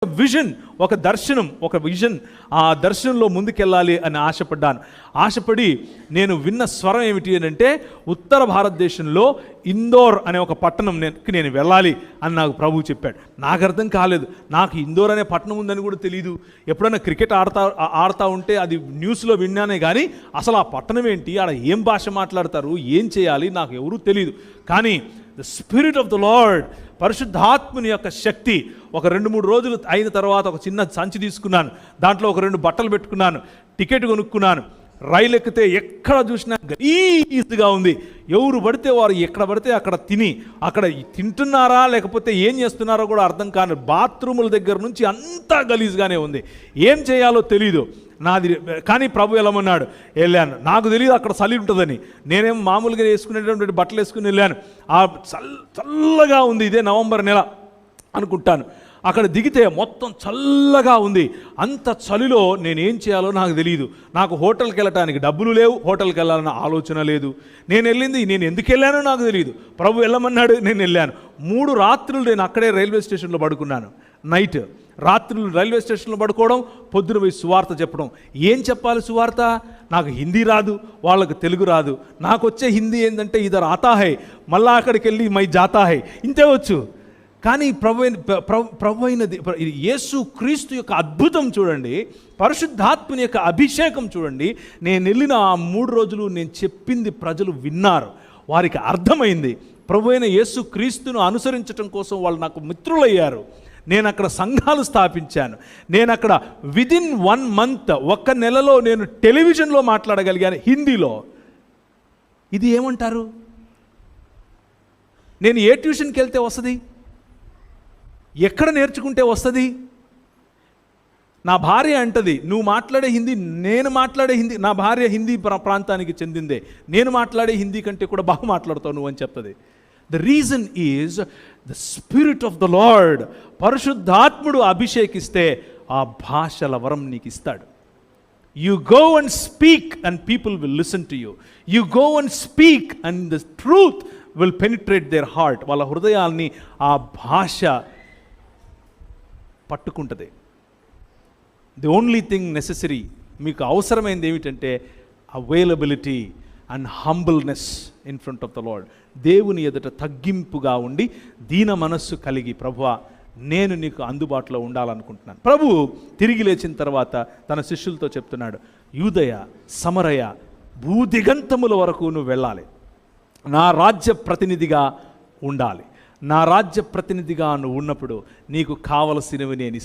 Vision, ఒక దర్శనం, ఒక విజన్, ఆ దర్శనంలో ముందుకెళ్ళాలి అని ఆశపడి నేను విన్న స్వరం ఏమిటి అని అంటే, ఉత్తర భారతదేశంలో ఇందోర్ అనే ఒక పట్టణం నేను వెళ్ళాలి అని నాకు ప్రభువు చెప్పాడు. నాకు అర్థం కాలేదు. నాకు ఇందోర్ అనే పట్టణం ఉందని కూడా తెలియదు. ఎప్పుడైనా క్రికెట్ ఆడుతూ ఉంటే అది న్యూస్లో విన్నానే కానీ అసలు ఆ పట్టణం ఏంటి, ఆడ ఏం భాష మాట్లాడతారు, ఏం చేయాలి నాకు ఎవరూ తెలియదు. కానీ the spirit of the lord, పరిశుద్ధాత్మని యొక్క శక్తి, ఒక 2-3 రోజులు అయిన తర్వాత ఒక చిన్న సంచి తీసుకున్నాను, దాంట్లో ఒక 2 బట్టలు పెట్టుకున్నాను, టికెట్ కొనుక్కున్నాను. రైలు ఎక్కితే ఎక్కడ చూసినా గలీజ్గా ఉంది. ఎవరు పడితే వారు ఎక్కడ పడితే అక్కడ అక్కడ తింటున్నారా లేకపోతే ఏం చేస్తున్నారో కూడా అర్థం కాని బాత్రూముల దగ్గర నుంచి అంతా గలీజ్గానే ఉంది. ఏం చేయాలో తెలీదు కానీ ప్రభు వెళ్ళమన్నాడు. వెళ్ళాను. నాకు తెలియదు అక్కడ చలి ఉంటుందని. నేనేం మామూలుగా వేసుకునేటువంటి బట్టలు వేసుకుని వెళ్ళాను. ఆ చల్లగా ఉంది. ఇదే నవంబర్ నెల అనుకుంటాను. అక్కడ దిగితే మొత్తం చల్లగా ఉంది. అంత చలిలో నేనేం చేయాలో నాకు తెలియదు. నాకు హోటల్కి వెళ్ళటానికి డబ్బులు లేవు, హోటల్కి వెళ్ళాలన్న ఆలోచన లేదు. నేను ఎందుకు వెళ్ళానో నాకు తెలియదు. ప్రభు వెళ్ళమన్నాడు, నేను వెళ్ళాను. 3 రాత్రులు నేను అక్కడే రైల్వే స్టేషన్లో పడుకున్నాను. నైట్ రాత్రులు రైల్వే స్టేషన్లో పడుకోవడం, పొద్దున పోయి సువార్త చెప్పడం. ఏం చెప్పాలి సువార్త? నాకు హిందీ రాదు, వాళ్ళకు తెలుగు రాదు. నాకు వచ్చే హిందీ ఏంటంటే ఇదర్ ఆతా హై, మళ్ళా అక్కడికి వెళ్ళి మై జాతా హై, ఇంతే వచ్చు. కానీ ప్రభు అయినది యేసు క్రీస్తు యొక్క అద్భుతం చూడండి, పరిశుద్ధాత్మని యొక్క అభిషేకం చూడండి. నేను వెళ్ళిన ఆ 3 రోజులు నేను చెప్పింది ప్రజలు విన్నారు, వారికి అర్థమైంది. ప్రభు అయిన యేసు క్రీస్తును అనుసరించడం కోసం వాళ్ళు నాకు మిత్రులయ్యారు. నేను అక్కడ సంఘాలు స్థాపించాను. నేను అక్కడ విదిన్ 1 మంత్, 1 నెలలో నేను టెలివిజన్లో మాట్లాడగలిగాను హిందీలో. ఇది ఏమంటారు? నేను ఏ ట్యూషన్కి వెళ్తే వస్తుంది? ఎక్కడ నేర్చుకుంటే వస్తుంది? నా భార్య అంటది, నువ్వు మాట్లాడే హిందీ నేను మాట్లాడే హిందీ, నా భార్య హిందీ ప్రాంతానికి చెందిందే, నేను మాట్లాడే హిందీ కంటే కూడా బాగా మాట్లాడుతావు నువ్వు అని చెప్తుంది. The reason is the spirit of the lord. పరిశుద్ధాత్ముడు అభిషేకిస్తే ఆ భాషల వరం నీకు ఇస్తాడు. You go and speak and people will listen to you. You go and speak and the truth will penetrate their heart. వాళ్ళ హృదయాల్ని ఆ భాష పట్టుకుంటుంది. ది ఓన్లీ థింగ్ నెసెసరీ, మీకు అవసరమైనది ఏమిటంటే availability and humbleness in front of the lord. దేవుని ఎదుట తగ్గింపుగా ఉండి దీన మనస్సు కలిగి, ప్రభువా నేను నీకు అందుబాటులో ఉండాలనుకుంటున్నాను. ప్రభు తిరిగి లేచిన తర్వాత తన శిష్యులతో చెప్తున్నాడు, యూదయ సమరయ భూదిగంతముల వరకు నువ్వు వెళ్ళాలి, నా రాజ్య ప్రతినిధిగా ఉండాలి. నా రాజ్య ప్రతినిధిగా నువ్వు ఉన్నప్పుడు నీకు కావలసినవి నేను